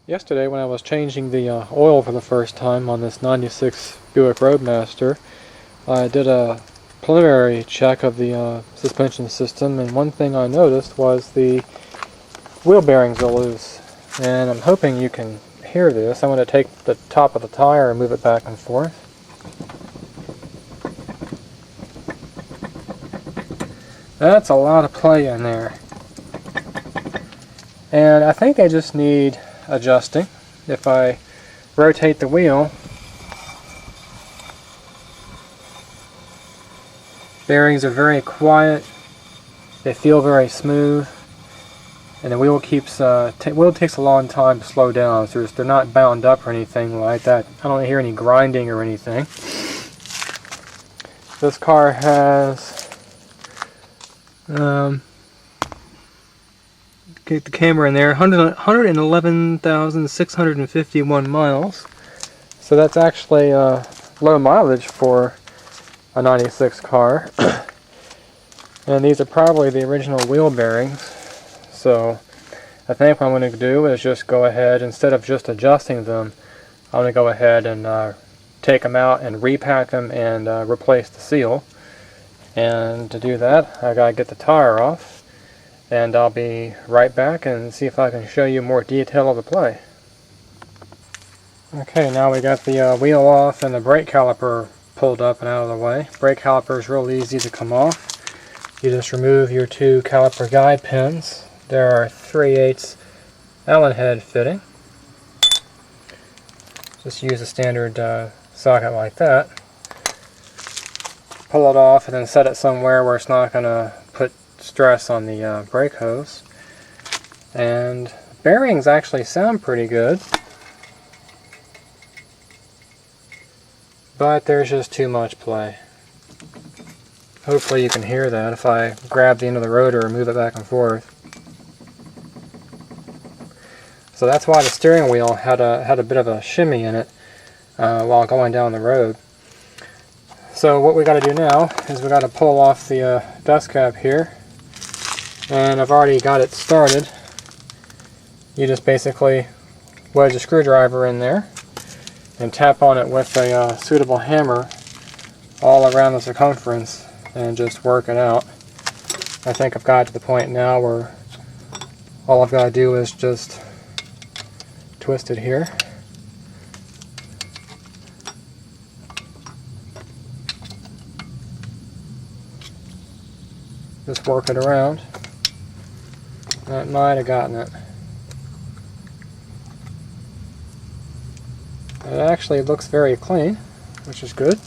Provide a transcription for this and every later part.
Yesterday when I was changing the oil for the first time on this 96 Buick Roadmaster, I did a preliminary check of the suspension system, and one thing I noticed was the wheel bearings are loose. And I'm hoping you can hear this. I'm going to take the top of the tire and move it back and forth. That's a lot of play in there. And I think they just need adjusting. If I rotate the wheel, bearings are very quiet, they feel very smooth, and the wheel keeps wheel takes a long time to slow down, so they're not bound up or anything like that. I don't hear any grinding or anything. This car has get the camera in there, 111,651 miles. So that's actually low mileage for a 96 car. And these are probably the original wheel bearings. So I think what I'm going to do is just go ahead, instead of just adjusting them, I'm going to go ahead and take them out and repack them and replace the seal. And to do that, I got to get the tire off. And I'll be right back and see if I can show you more detail of the play. Okay, now we got the wheel off and the brake caliper pulled up and out of the way. Brake caliper is real easy to come off. You just remove your two caliper guide pins. There are 3/8 Allen head fitting. Just use a standard socket like that. Pull it off and then set it somewhere where it's not going to put stress on the brake hose. And bearings actually sound pretty good, but there's just too much play. Hopefully you can hear that if I grab the end of the rotor and move it back and forth. So that's why the steering wheel had a bit of a shimmy in it while going down the road. So what we got to do now is we got to pull off the dust cap here. And I've already got it started. You just basically wedge a screwdriver in there and tap on it with a suitable hammer all around the circumference and just work it out. I think I've got to the point now where all I've got to do is just twist it here. Just work it around. That might have gotten it. It actually looks very clean, which is good.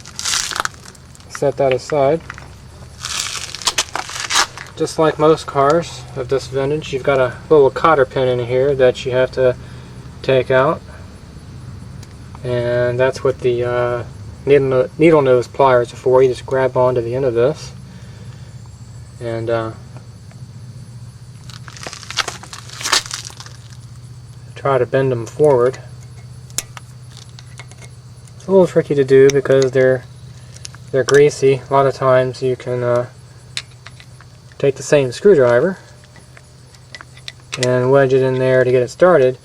Set that aside. Just like most cars of this vintage, you've got a little cotter pin in here that you have to take out. And that's what the needle nose pliers are for. You just grab onto the end of this and try to bend them forward. It's a little tricky to do because they're greasy. A lot of times you can take the same screwdriver and wedge it in there to get it started,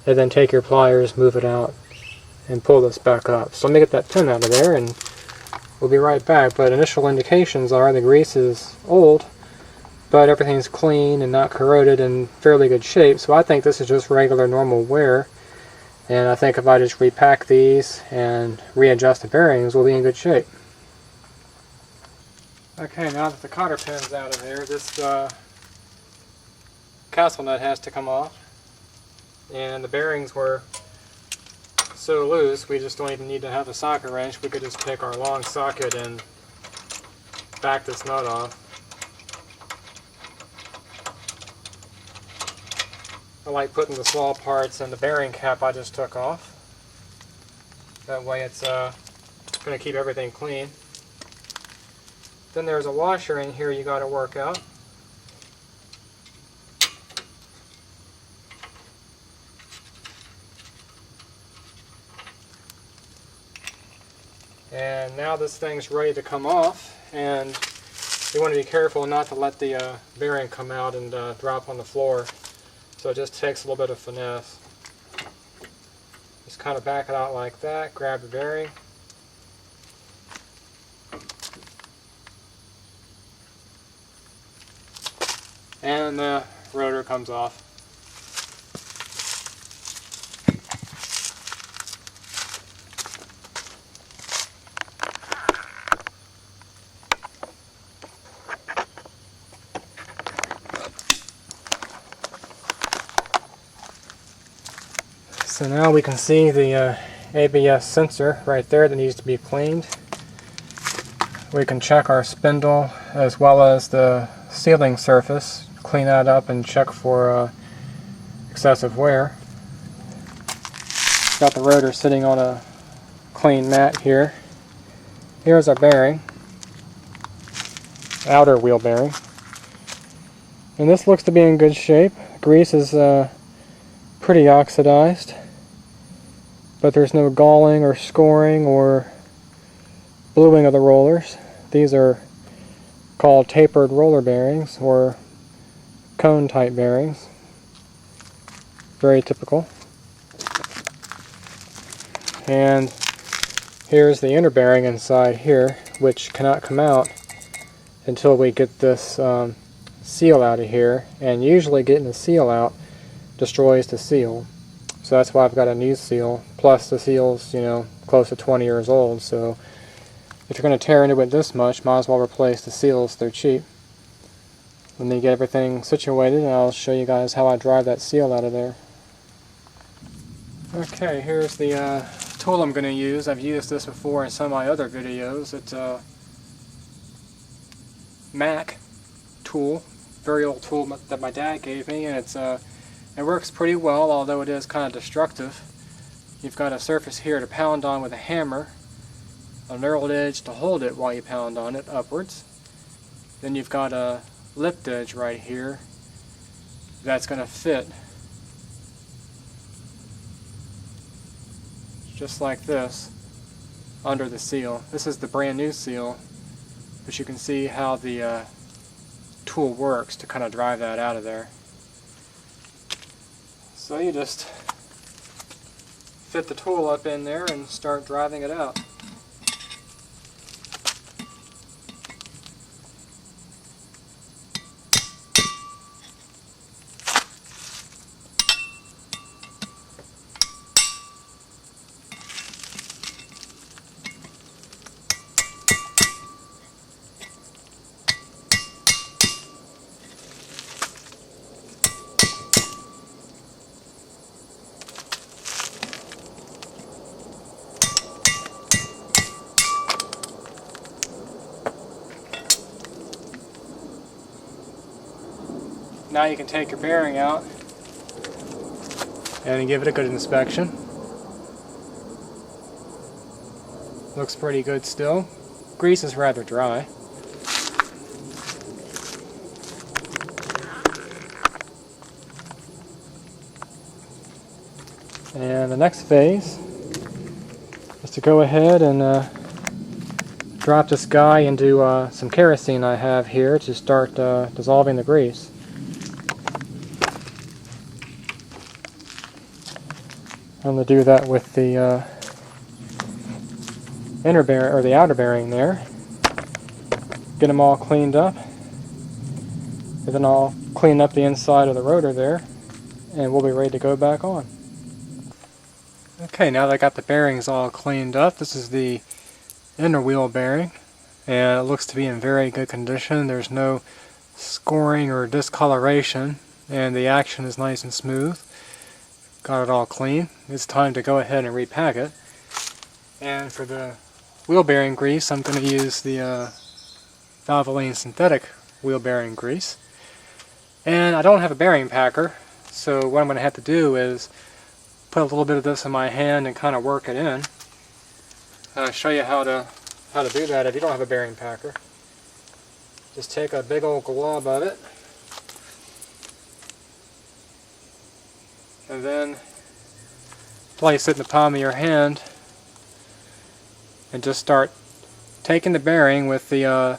and then take your pliers, move it out, and pull this back up. So let me get that pin out of there and we'll be right back. But initial indications are the grease is old, but everything's clean and not corroded and fairly good shape, so I think this is just regular normal wear. And I think if I just repack these and readjust the bearings, we'll be in good shape. Okay, now that the cotter pin's out of there, this castle nut has to come off. And the bearings were so loose, we just don't even need to have a socket wrench. We could just take our long socket and back this nut off. I like putting the small parts in the bearing cap I just took off. That way it's going to keep everything clean. Then there's a washer in here you got to work out. And now this thing's ready to come off, and you want to be careful not to let the bearing come out and drop on the floor. So it just takes a little bit of finesse. Just kind of back it out like that, grab the bearing. And the rotor comes off. So now we can see the ABS sensor right there that needs to be cleaned. We can check our spindle as well as the sealing surface, clean that up and check for excessive wear. Got the rotor sitting on a clean mat here. Here's our bearing, outer wheel bearing. And this looks to be in good shape. Grease is pretty oxidized, but there's no galling or scoring or bluing of the rollers. These are called tapered roller bearings or cone type bearings. Very typical. And here's the inner bearing inside here, which cannot come out until we get this seal out of here, and usually getting the seal out destroys the seal. So that's why I've got a new seal, plus the seal's, you know, close to 20 years old, so if you're going to tear into it this much, might as well replace the seals, they're cheap. Let me get everything situated and I'll show you guys how I drive that seal out of there. Okay, here's the tool I'm going to use. I've used this before in some of my other videos. It's a Mac tool, very old tool that my dad gave me, and it works pretty well, although it is kind of destructive. You've got a surface here to pound on with a hammer, a knurled edge to hold it while you pound on it upwards. Then you've got a lipped edge right here that's going to fit just like this under the seal. This is the brand new seal, but you can see how the tool works to kind of drive that out of there. So you just fit the tool up in there and start driving it out. Now you can take your bearing out and give it a good inspection. Looks pretty good still. Grease is rather dry. And the next phase is to go ahead and drop this guy into some kerosene I have here to start dissolving the grease. I'm going to do that with the inner bearing or the outer bearing there. Get them all cleaned up, and then I'll clean up the inside of the rotor there, and we'll be ready to go back on. Okay, now that I got the bearings all cleaned up, this is the inner wheel bearing, and it looks to be in very good condition. There's no scoring or discoloration, and the action is nice and smooth. Got it all clean. It's time to go ahead and repack it. And for the wheel bearing grease, I'm going to use the Valvoline synthetic wheel bearing grease. And I don't have a bearing packer, so what I'm going to have to do is put a little bit of this in my hand and kind of work it in. I'll show you how to do that if you don't have a bearing packer. Just take a big old glob of it, and then place it in the palm of your hand and just start taking the bearing with the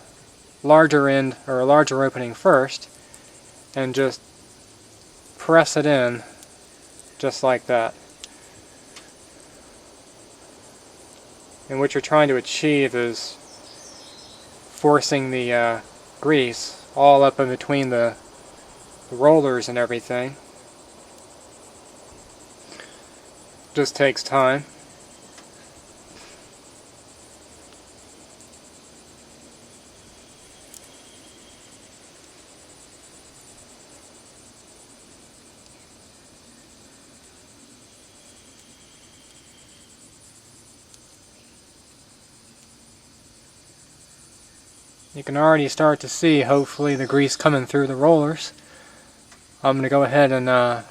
larger end or larger opening first and just press it in just like that. And what you're trying to achieve is forcing the grease all up in between the rollers and everything. Just takes time. You can already start to see, hopefully, the grease coming through the rollers. I'm going to go ahead and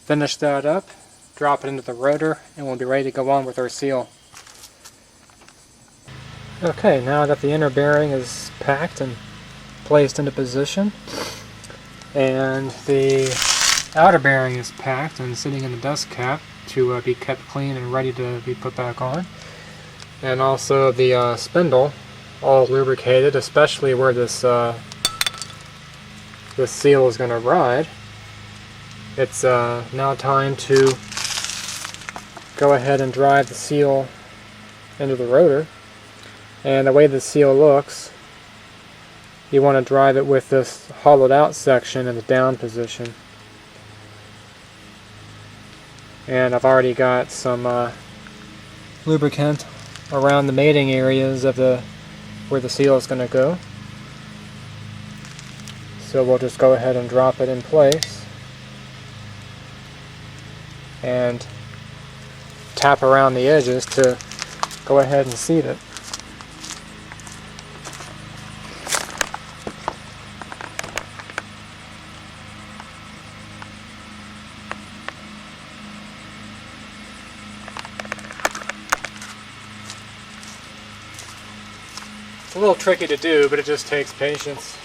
finish that up, drop it into the rotor, and we'll be ready to go on with our seal. Okay, now that the inner bearing is packed and placed into position, and the outer bearing is packed and sitting in the dust cap to be kept clean and ready to be put back on, and also the spindle all lubricated, especially where this this seal is going to ride. It's now time to go ahead and drive the seal into the rotor. And the way the seal looks, you want to drive it with this hollowed out section in the down position. And I've already got some lubricant around the mating areas of where the seal is going to go. So we'll just go ahead and drop it in place and tap around the edges to go ahead and seat it. It's a little tricky to do, but it just takes patience.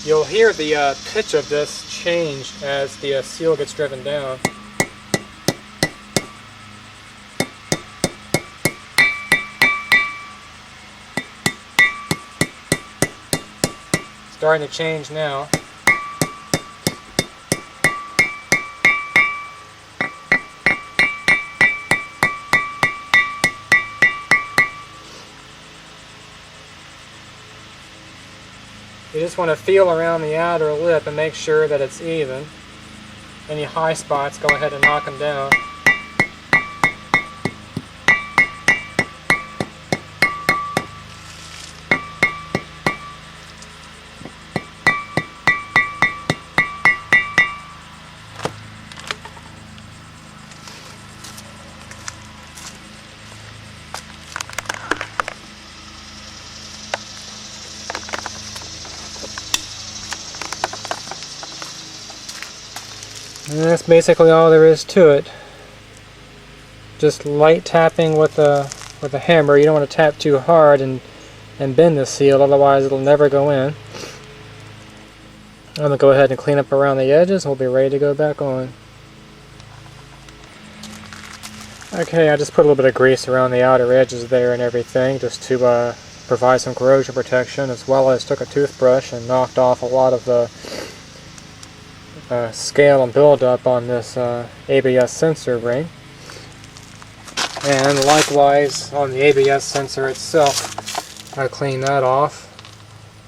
You'll hear the pitch of this change as the seal gets driven down. Starting to change now. You just want to feel around the outer lip and make sure that it's even. Any high spots, go ahead and knock them down. And that's basically all there is to it. Just light tapping with a hammer. You don't want to tap too hard and bend the seal, otherwise it'll never go in. I'm going to go ahead and clean up around the edges and we'll be ready to go back on. Okay, I just put a little bit of grease around the outer edges there and everything just to provide some corrosion protection, as well as took a toothbrush and knocked off a lot of the scale and buildup on this ABS sensor ring. And likewise on the ABS sensor itself, I cleaned that off,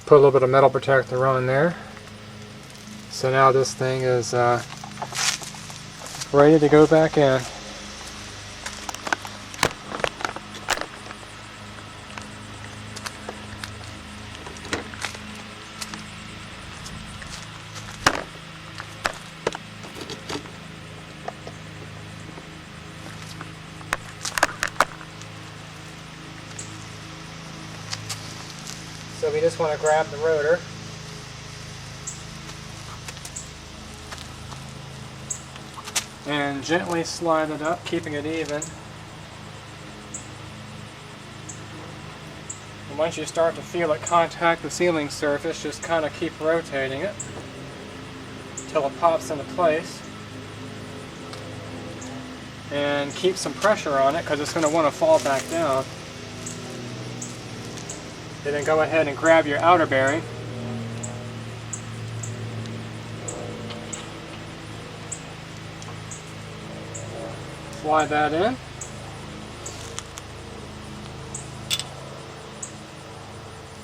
put a little bit of metal protector on there. So now this thing is ready to go back in. So we just want to grab the rotor and gently slide it up, keeping it even. And once you start to feel it contact the sealing surface, just kind of keep rotating it until it pops into place. And keep some pressure on it because it's going to want to fall back down. And then go ahead and grab your outer bearing. Slide that in.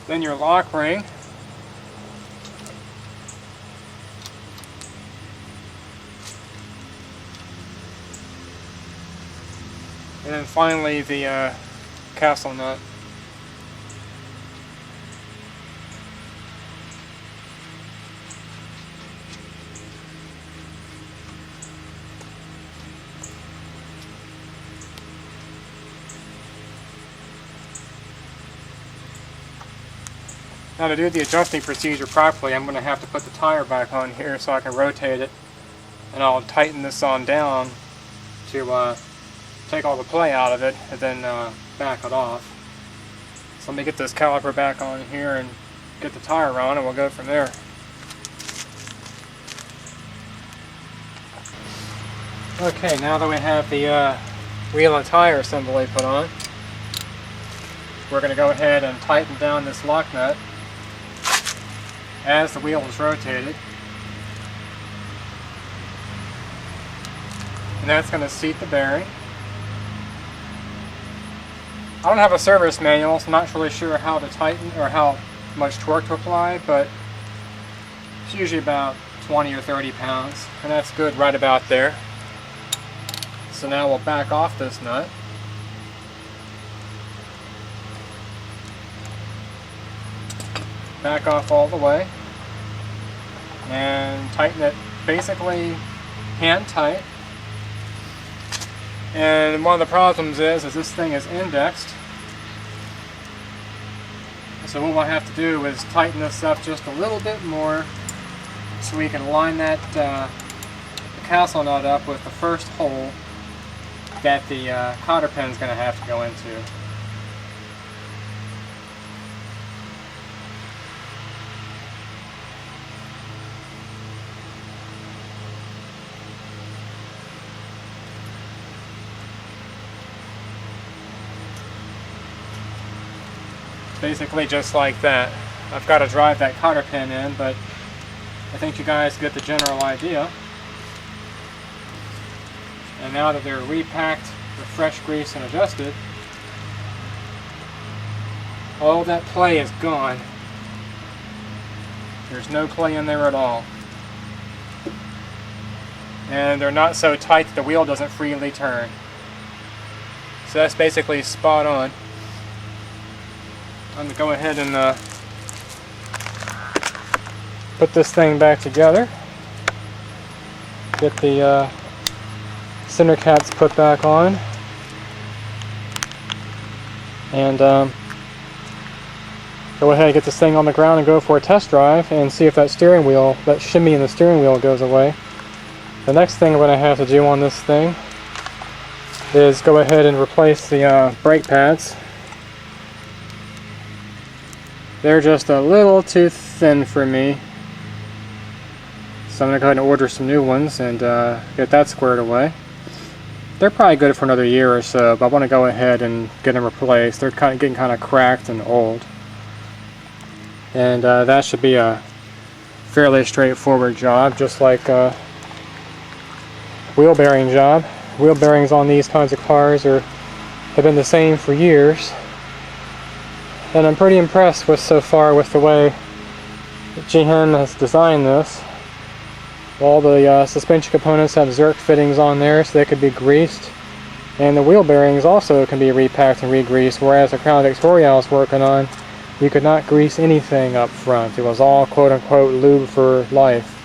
Then your lock ring. And then finally the castle nut. Now to do the adjusting procedure properly, I'm going to have to put the tire back on here so I can rotate it, and I'll tighten this on down to take all the play out of it and then back it off. So let me get this caliper back on here and get the tire on, and we'll go from there. Okay, now that we have the wheel and tire assembly put on, we're going to go ahead and tighten down this lock nut as the wheel is rotated. And that's going to seat the bearing. I don't have a service manual, so I'm not really sure how to tighten or how much torque to apply, but it's usually about 20 or 30 pounds, and that's good right about there. So now we'll back off this nut. Back off all the way and tighten it basically hand tight. And one of the problems is this thing is indexed, so what we'll have to do is tighten this up just a little bit more so we can line that castle nut up with the first hole that the cotter pin is going to have to go into. Basically just like that. I've got to drive that cotter pin in, but I think you guys get the general idea. And now that they're repacked with fresh grease and adjusted, all that play is gone. There's no play in there at all. And they're not so tight that the wheel doesn't freely turn. So that's basically spot on. I'm going to go ahead and put this thing back together. Get the center caps put back on. And go ahead and get this thing on the ground and go for a test drive and see if that steering wheel, that shimmy in the steering wheel goes away. The next thing we're going to have to do on this thing is go ahead and replace the brake pads. They're just a little too thin for me, so I'm going to go ahead and order some new ones and get that squared away. They're probably good for another year or so, but I want to go ahead and get them replaced. They're getting kind of cracked and old. And that should be a fairly straightforward job, just like a wheel bearing job. Wheel bearings on these kinds of cars have been the same for years. And I'm pretty impressed with so far with the way GM has designed this. All the suspension components have Zerk fittings on there, so they could be greased. And the wheel bearings also can be repacked and re-greased, whereas the Crown Victoria I was working on, you could not grease anything up front. It was all quote-unquote lube for life.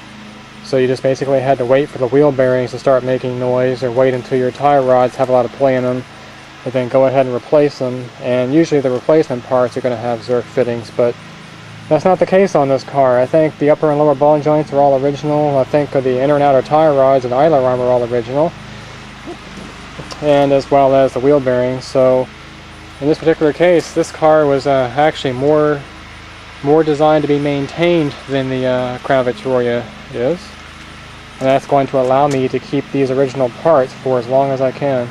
So you just basically had to wait for the wheel bearings to start making noise, or wait until your tie rods have a lot of play in them, and then go ahead and replace them. And usually the replacement parts are going to have Zerk fittings, but That's not the case on this car. I think the upper and lower ball joints are all original. I think the inner and outer tire rods and idler arm are all original, and as well as the wheel bearings. So in this particular case, this car was actually more designed to be maintained than the Crown Victoria is, and that's going to allow me to keep these original parts for as long as I can.